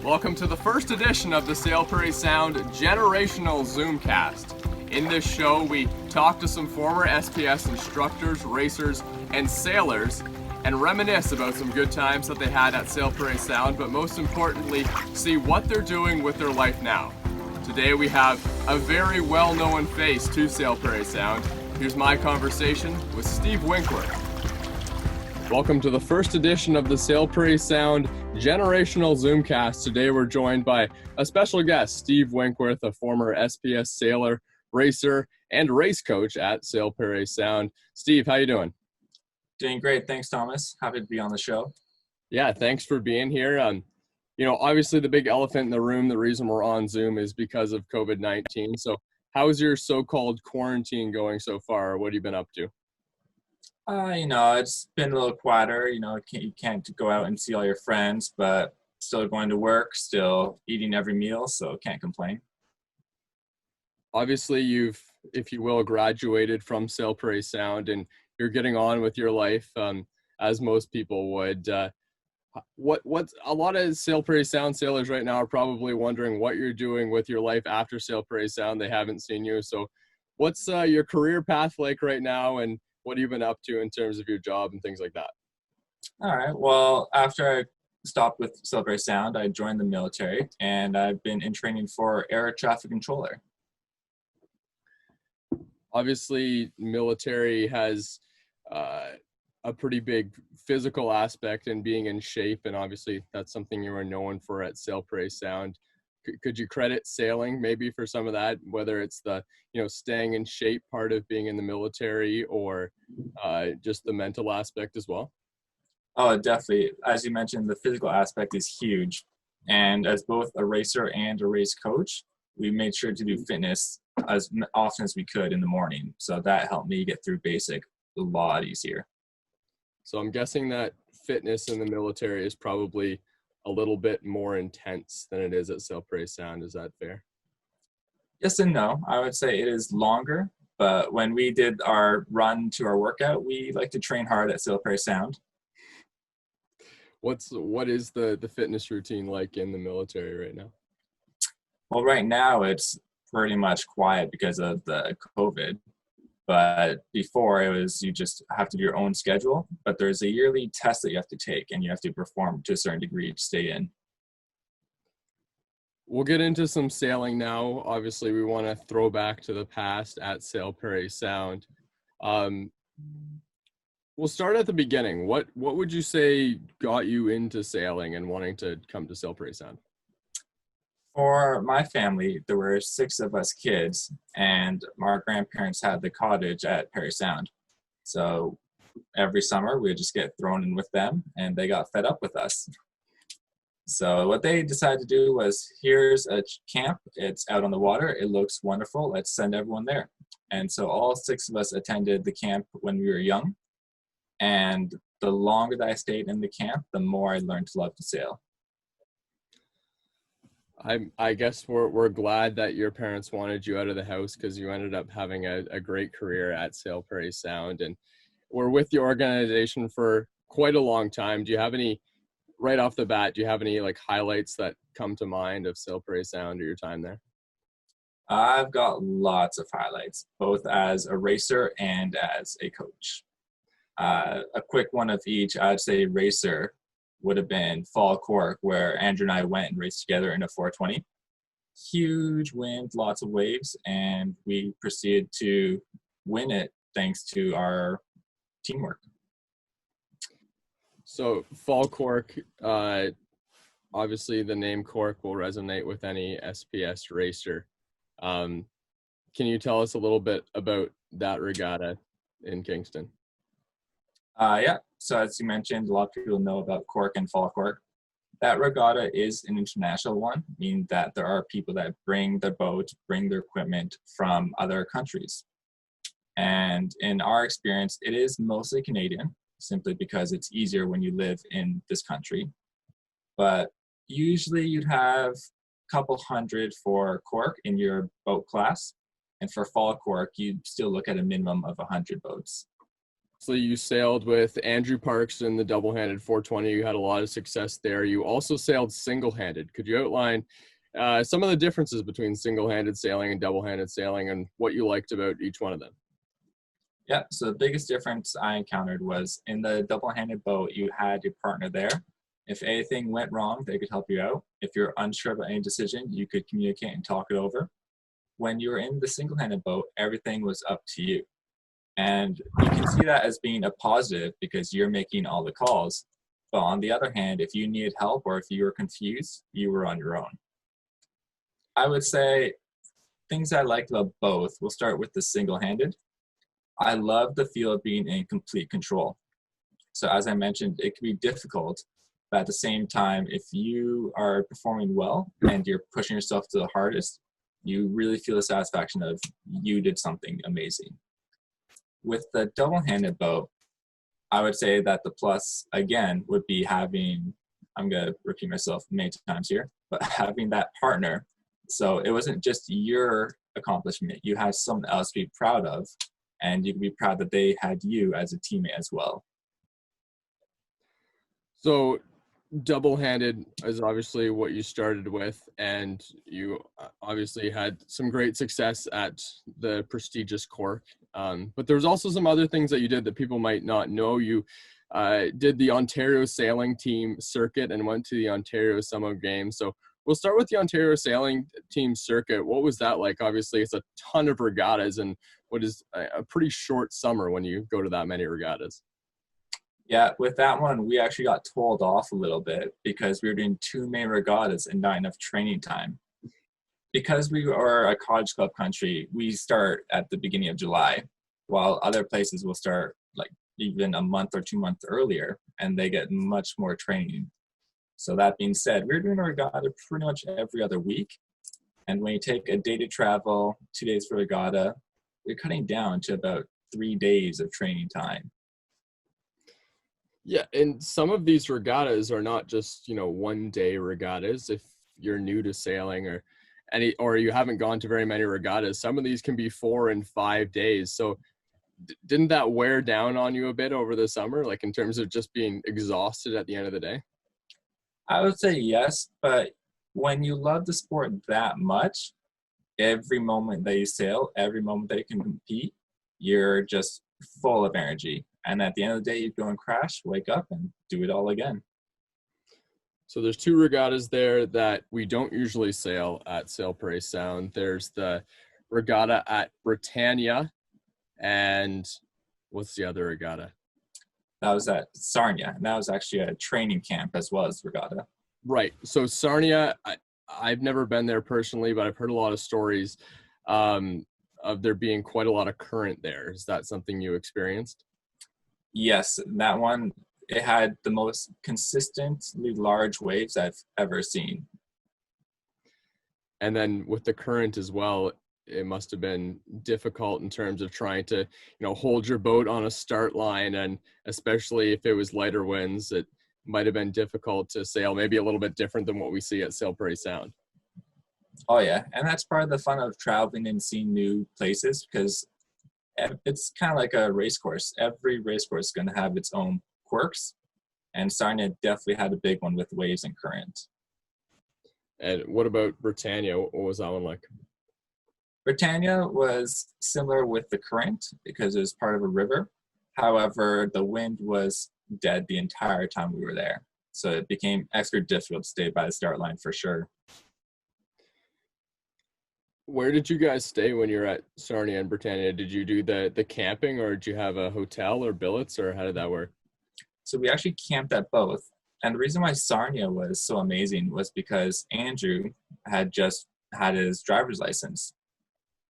Welcome to the first edition of the Sail Prairie Sound Generational Zoomcast. In this show, we talk to some former SPS instructors, racers, and sailors, and reminisce about some good times that they had at Sail Prairie Sound, but most importantly, see what they're doing with their life now. Today we have a very well-known face to Sail Prairie Sound. Here's my conversation with Steve Winkworth. Welcome to the first edition of the Sail Prairie Sound Generational Zoomcast. Today we're joined by a special guest, Steve Winkworth, a former SPS sailor, racer, and race coach at Sail Prairie Sound. Steve, how you doing? Doing great. Thanks, Thomas. Happy to be on the show. Yeah, thanks for being here. Obviously the big elephant in the room, the reason we're on Zoom is because of COVID-19. So how's your so-called quarantine going so far? What have you been up to? It's been a little quieter. You can't go out and see all your friends, but still going to work, still eating every meal, so can't complain. Obviously, you've, if you will, graduated from Sail Prairie Sound, and you're getting on with your life, as most people would. What a lot of Sail Prairie Sound sailors right now are probably wondering what you're doing with your life after Sail Prairie Sound. They haven't seen you. So what's your career path like right now, and what have you been up to in terms of your job and things like that? All right. Well, after I stopped with Sail Prairie Sound, I joined the military, and I've been in training for air traffic controller. Obviously, military has a pretty big physical aspect in being in shape, and obviously that's something you are known for at Sail Prairie Sound. Could you credit sailing maybe for some of that, whether it's the staying in shape part of being in the military, or just the mental aspect as well? Oh, definitely. As you mentioned, the physical aspect is huge. And as both a racer and a race coach, we made sure to do fitness as often as we could in the morning. So that helped me get through basic a lot easier. So I'm guessing that fitness in the military is probably a little bit more intense than it is at Sail Prairie Sound. Is that fair? Yes and no. I would say it is longer, but when we did our run to our workout, we like to train hard at Sail Prairie Sound. What is the fitness routine like in the military right now? Well, right now it's pretty much quiet because of the COVID. But before, it was you just have to do your own schedule. But there's a yearly test that you have to take, and you have to perform to a certain degree to stay in. We'll get into some sailing now. Obviously, we want to throw back to the past at Sail Prairie Sound. We'll start at the beginning. What would you say got you into sailing and wanting to come to Sail Prairie Sound? For my family, there were 6 of us kids, and our grandparents had the cottage at Prairie Sound. So every summer, we would just get thrown in with them, and they got fed up with us. So what they decided to do was, here's a camp. It's out on the water. It looks wonderful. Let's send everyone there. And so all 6 of us attended the camp when we were young. And the longer that I stayed in the camp, the more I learned to love to sail. I guess we're glad that your parents wanted you out of the house, because you ended up having a great career at Sail Prairie Sound, and we're with the organization for quite a long time. Do you have any, right off the bat, do you have any like highlights that come to mind of Sail Prairie Sound or your time there? I've got lots of highlights, both as a racer and as a coach. A quick one of each. I'd say racer would have been Fall Cork, where Andrew and I went and raced together in a 420. Huge wind, lots of waves, and we proceeded to win it thanks to our teamwork. So Fall Cork, obviously the name Cork will resonate with any SPS racer. Can you tell us a little bit about that regatta in Kingston? Yeah, so as you mentioned, a lot of people know about Cork and Fall Cork. That regatta is an international one, meaning that there are people that bring their boat, bring their equipment from other countries. And in our experience, it is mostly Canadian, simply because it's easier when you live in this country. But usually you'd have a couple hundred for Cork in your boat class. And for Fall Cork, you'd still look at a minimum of 100 boats. So you sailed with Andrew Parks in the double-handed 420. You had a lot of success there. You also sailed single-handed. Could you outline some of the differences between single-handed sailing and double-handed sailing and what you liked about each one of them? Yeah, so the biggest difference I encountered was in the double-handed boat, you had your partner there. If anything went wrong, they could help you out. If you're unsure about any decision, you could communicate and talk it over. When you were in the single-handed boat, everything was up to you. And you can see that as being a positive because you're making all the calls. But on the other hand, if you needed help or if you were confused, you were on your own. I would say things I liked about both. We'll start with the single-handed. I love the feel of being in complete control. So as I mentioned, it can be difficult, but at the same time, if you are performing well and you're pushing yourself to the hardest, you really feel the satisfaction of you did something amazing. With the double-handed boat, I would say that the plus, again, would be having, I'm going to repeat myself many times here, but having that partner. So it wasn't just your accomplishment. You had someone else to be proud of, and you can be proud that they had you as a teammate as well. So double-handed is obviously what you started with, and you obviously had some great success at the prestigious Cork. But there's also some other things that you did that people might not know. You did the Ontario Sailing Team circuit and went to the Ontario Summer Games. So we'll start with the Ontario Sailing Team circuit. What was that like? Obviously, it's a ton of regattas and what is a pretty short summer when you go to that many regattas. Yeah, with that one, we actually got told off a little bit because we were doing 2 main regattas and not enough training time. Because we are a Cottage Club country, we start at the beginning of July, while other places will start like even a month or 2 months earlier, and they get much more training. So that being said, we're doing a regatta pretty much every other week. And when you take a day to travel, 2 days for regatta, you're cutting down to about 3 days of training time. Yeah, and some of these regattas are not just, 1-day regattas. If you're new to sailing or you haven't gone to very many regattas, some of these can be 4 and 5 days. So didn't that wear down on you a bit over the summer, like in terms of just being exhausted at the end of the day? I would say yes, but when you love the sport that much, every moment that you sail, every moment that you can compete, you're just full of energy. And at the end of the day, you go and crash, wake up, and do it all again. So there's 2 regattas there that we don't usually sail at Sailprey Sound. There's the regatta at Britannia, and what's the other regatta? That was at Sarnia, and that was actually a training camp as well as regatta. Right. So Sarnia, I've never been there personally, but I've heard a lot of stories of there being quite a lot of current there. Is that something you experienced? Yes, that one, it had the most consistently large waves I've ever seen. And then with the current as well, it must have been difficult in terms of trying to, hold your boat on a start line. And especially if it was lighter winds, it might have been difficult to sail, maybe a little bit different than what we see at Sailprey Sound. Oh yeah, and that's part of the fun of traveling and seeing new places because it's kind of like a race course. Every race course is going to have its own quirks, and Sarnia definitely had a big one with waves and current. And what about Britannia? What was that one like? Britannia was similar with the current because it was part of a river. However, the wind was dead the entire time we were there. So it became extra difficult to stay by the start line for sure. Where did you guys stay when you're at Sarnia and Britannia? Did you do the camping, or did you have a hotel or billets, or how did that work? So we actually camped at both. And the reason why Sarnia was so amazing was because Andrew had just had his driver's license.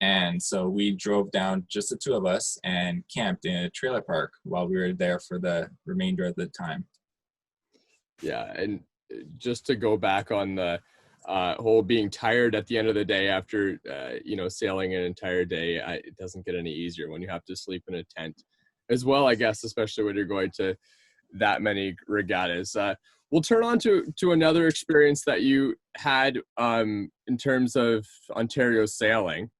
And so we drove down, just the 2 of us, and camped in a trailer park while we were there for the remainder of the time. Yeah, and just to go back on the whole being tired at the end of the day after, sailing an entire day, it doesn't get any easier when you have to sleep in a tent as well, I guess, especially when you're going to that many regattas. We'll turn on to another experience that you had in terms of Ontario sailing.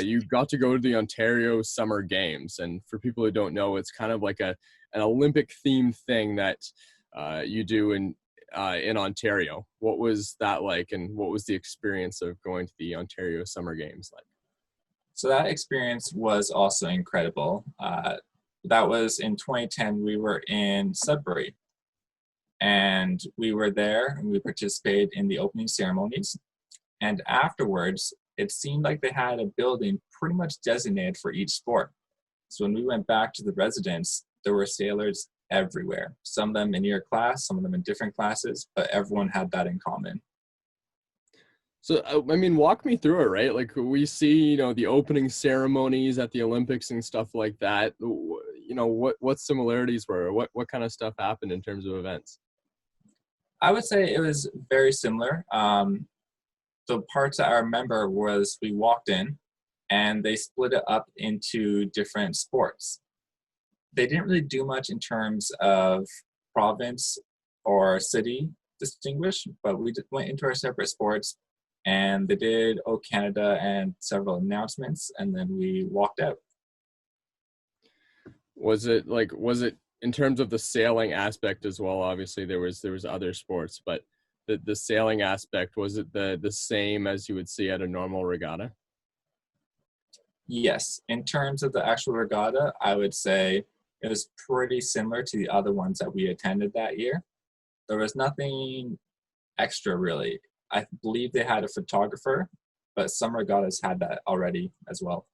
you got to go to the Ontario Summer Games. And for people who don't know, it's kind of like an Olympic themed thing that you do in Ontario. What was that like, and what was the experience of going to the Ontario Summer Games like? So that experience was also incredible. That was in 2010. We were in Sudbury, and we were there and we participated in the opening ceremonies. And afterwards, it seemed like they had a building pretty much designated for each sport. So when we went back to the residence, there were sailors everywhere. Some of them in your class, some of them in different classes, but everyone had that in common. So, I mean, walk me through it, right? Like we see, the opening ceremonies at the Olympics and stuff like that. What similarities were, what kind of stuff happened in terms of events? I would say it was very similar. The parts that I remember was we walked in and they split it up into different sports. They didn't really do much in terms of province or city distinguish, but we went into our separate sports and they did O Canada and several announcements, and then we walked out. Was it in terms of the sailing aspect as well? Obviously there was other sports, but the sailing aspect, was it the same as you would see at a normal regatta? Yes, in terms of the actual regatta, I would say it was pretty similar to the other ones that we attended that year. There was nothing extra really. I believe they had a photographer, but some regattas had that already as well.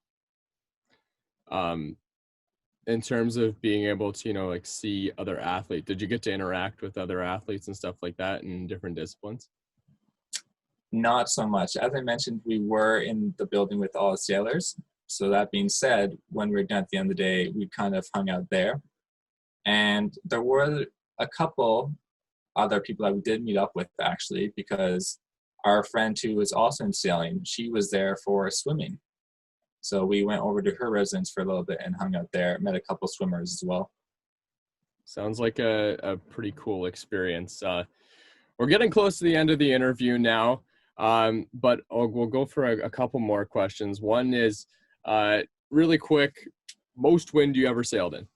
In terms of being able to, see other athletes, did you get to interact with other athletes and stuff like that in different disciplines? Not so much. As I mentioned, we were in the building with all the sailors. So that being said, when we were done at the end of the day, we kind of hung out there. And there were a couple other people that we did meet up with, actually, because our friend who was also in sailing, she was there for swimming. So we went over to her residence for a little bit and hung out there, met a couple swimmers as well. Sounds like a pretty cool experience. We're getting close to the end of the interview now, but we'll go for a couple more questions. One is, really quick, most wind you ever sailed in?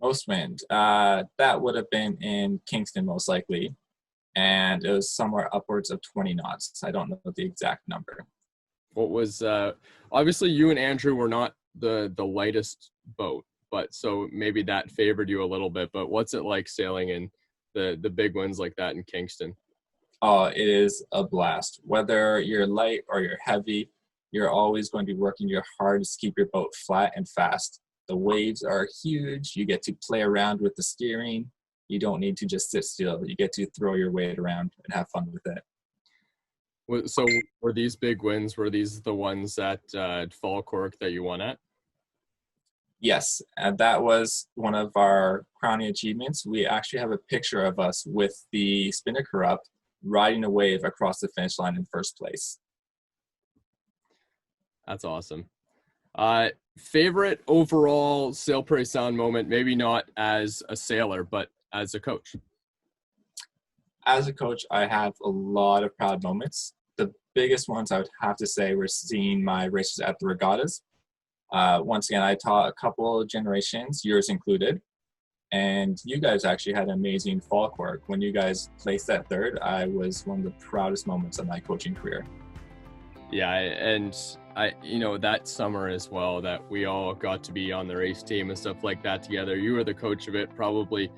Most wind. That would have been in Kingston, most likely. And it was somewhere upwards of 20 knots. I don't know the exact number. What was, obviously you and Andrew were not the lightest boat, but so maybe that favored you a little bit, but what's it like sailing in the big winds like that in Kingston? Oh, it is a blast. Whether you're light or you're heavy, you're always going to be working your hardest to keep your boat flat and fast. The waves are huge. You get to play around with the steering. You don't need to just sit still. You get to throw your weight around and have fun with it. So were these big wins, were these the ones at Falkirk that you won at? Yes, and that was one of our crowning achievements. We actually have a picture of us with the spinnaker up, riding a wave across the finish line in first place. That's awesome. Favorite overall Sail Prairie Sound moment, maybe not as a sailor, but as a coach? As a coach, I have a lot of proud moments. The biggest ones I would have to say were seeing my races at the regattas. Once again, I taught a couple generations, yours included, and you guys actually had an amazing Falkirk. When you guys placed that third, I was one of the proudest moments of my coaching career. Yeah, and I that summer as well, that we all got to be on the race team and stuff like that together. You were the coach of it, probably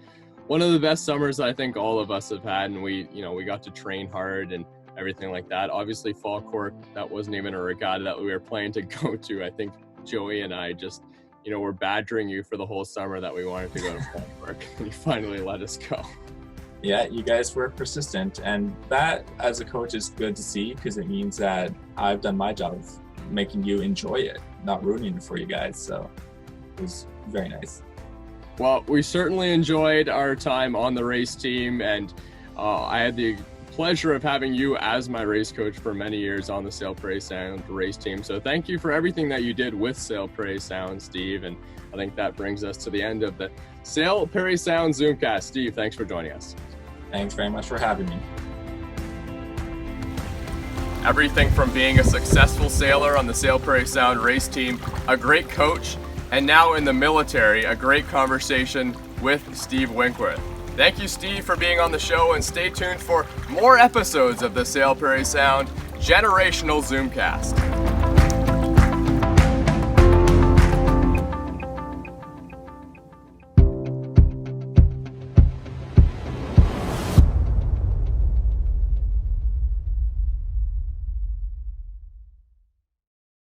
one of the best summers I think all of us have had, and we got to train hard and everything like that. Obviously, Falkirk, that wasn't even a regatta that we were planning to go to. I think Joey and I just, were badgering you for the whole summer that we wanted to go to Falkirk, and you finally let us go. Yeah, you guys were persistent, and that as a coach is good to see, because it means that I've done my job of making you enjoy it, not ruining it for you guys. So it was very nice. Well, we certainly enjoyed our time on the race team, and I had the pleasure of having you as my race coach for many years on the Sail Prairie Sound race team. So thank you for everything that you did with Sail Prairie Sound, Steve. And I think that brings us to the end of the Sail Prairie Sound Zoomcast. Steve, thanks for joining us. Thanks very much for having me. Everything from being a successful sailor on the Sail Prairie Sound race team, a great coach, and now in the military, a great conversation with Steve Winkworth. Thank you, Steve, for being on the show, and stay tuned for more episodes of the Sail Prairie Sound Generational Zoomcast.